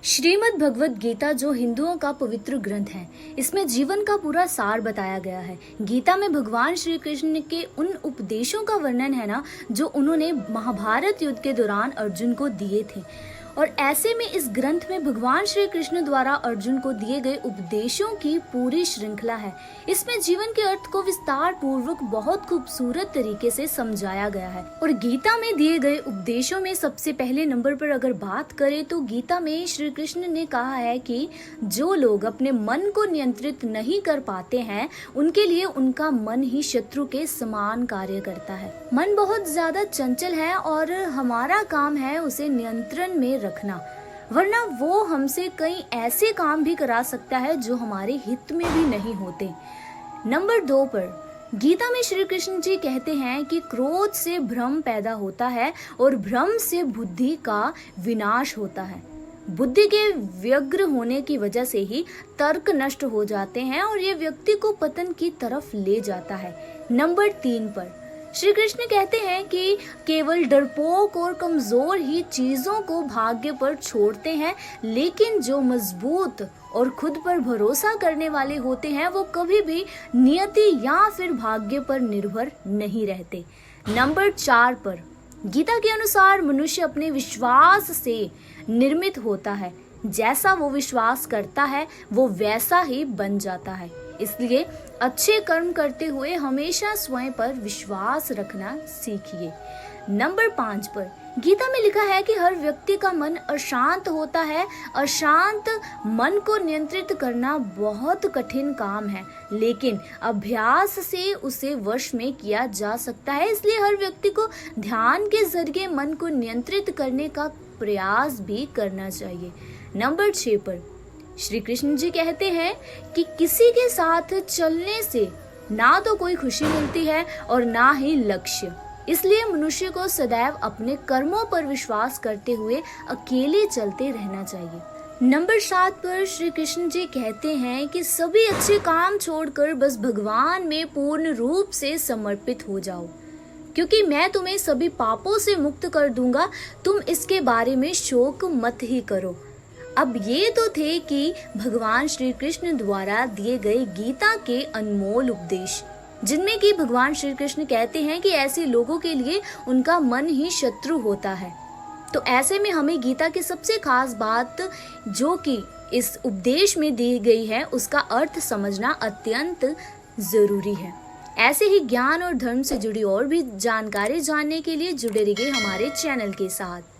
श्रीमद् भगवत गीता जो हिंदुओं का पवित्र ग्रंथ है, इसमें जीवन का पूरा सार बताया गया है। गीता में भगवान श्री कृष्ण के उन उपदेशों का वर्णन है ना, जो उन्होंने महाभारत युद्ध के दौरान अर्जुन को दिए थे। और ऐसे में इस ग्रंथ में भगवान श्री कृष्ण द्वारा अर्जुन को दिए गए उपदेशों की पूरी श्रृंखला है। इसमें जीवन के अर्थ को विस्तार पूर्वक बहुत खूबसूरत तरीके से समझाया गया है। और गीता में दिए गए उपदेशों में सबसे पहले नंबर पर अगर बात करें तो गीता में श्री कृष्ण ने कहा है कि जो लोग अपने मन को नियंत्रित नहीं कर पाते हैं, उनके लिए उनका मन ही शत्रु के समान कार्य करता है। मन बहुत ज्यादा चंचल है और हमारा काम है उसे नियंत्रण में रखना, वरना वो हमसे कई ऐसे काम भी करा सकता है जो हमारे हित में भी नहीं होते। नंबर 2 पर गीता में श्री कृष्ण जी कहते हैं कि क्रोध से भ्रम पैदा होता है और भ्रम से बुद्धि का विनाश होता है। बुद्धि के व्यग्र होने की वजह से ही तर्क नष्ट हो जाते हैं और ये व्यक्ति को पतन की तरफ ले जाता है। नंबर 3 पर श्री कृष्ण कहते हैं कि केवल डरपोक और कमजोर ही चीजों को भाग्य पर छोड़ते हैं, लेकिन जो मजबूत और खुद पर भरोसा करने वाले होते हैं वो कभी भी नियति या फिर भाग्य पर निर्भर नहीं रहते। नंबर 4 पर गीता के अनुसार मनुष्य अपने विश्वास से निर्मित होता है। जैसा वो विश्वास करता है वो वैसा ही बन जाता है। इसलिए अच्छे कर्म करते हुए हमेशा स्वयं पर विश्वास रखना सीखिए। नंबर 5 पर गीता में लिखा है कि हर व्यक्ति का मन अशांत होता है। अशांत मन को नियंत्रित करना बहुत कठिन काम है, लेकिन अभ्यास से उसे वश में किया जा सकता है। इसलिए हर व्यक्ति को ध्यान के जरिए मन को नियंत्रित करने का प्रयास भी करना चाहिए। नंबर 6 पर श्री कृष्ण जी कहते हैं कि किसी के साथ चलने से ना तो कोई खुशी मिलती है और ना ही लक्ष्य। इसलिए मनुष्य को सदैव अपने कर्मों पर विश्वास करते हुए अकेले चलते रहना चाहिए। नंबर 7 पर श्री कृष्ण जी कहते हैं कि सभी अच्छे काम छोड़कर बस भगवान में पूर्ण रूप से समर्पित हो जाओ, क्योंकि मैं तुम्हें सभी पापों से मुक्त कर दूंगा। तुम इसके बारे में शोक मत ही करो। अब ये तो थे कि भगवान श्री कृष्ण द्वारा दिए गए गीता के अनमोल उपदेश, जिनमें कि भगवान श्री कृष्ण कहते हैं कि ऐसे लोगों के लिए उनका मन ही शत्रु होता है। तो ऐसे में हमें गीता की सबसे खास बात जो कि इस उपदेश में दी गई है, उसका अर्थ समझना अत्यंत जरूरी है। ऐसे ही ज्ञान और धर्म से जुड़ी और भी जानकारी जानने के लिए जुड़े रहिए हमारे चैनल के साथ।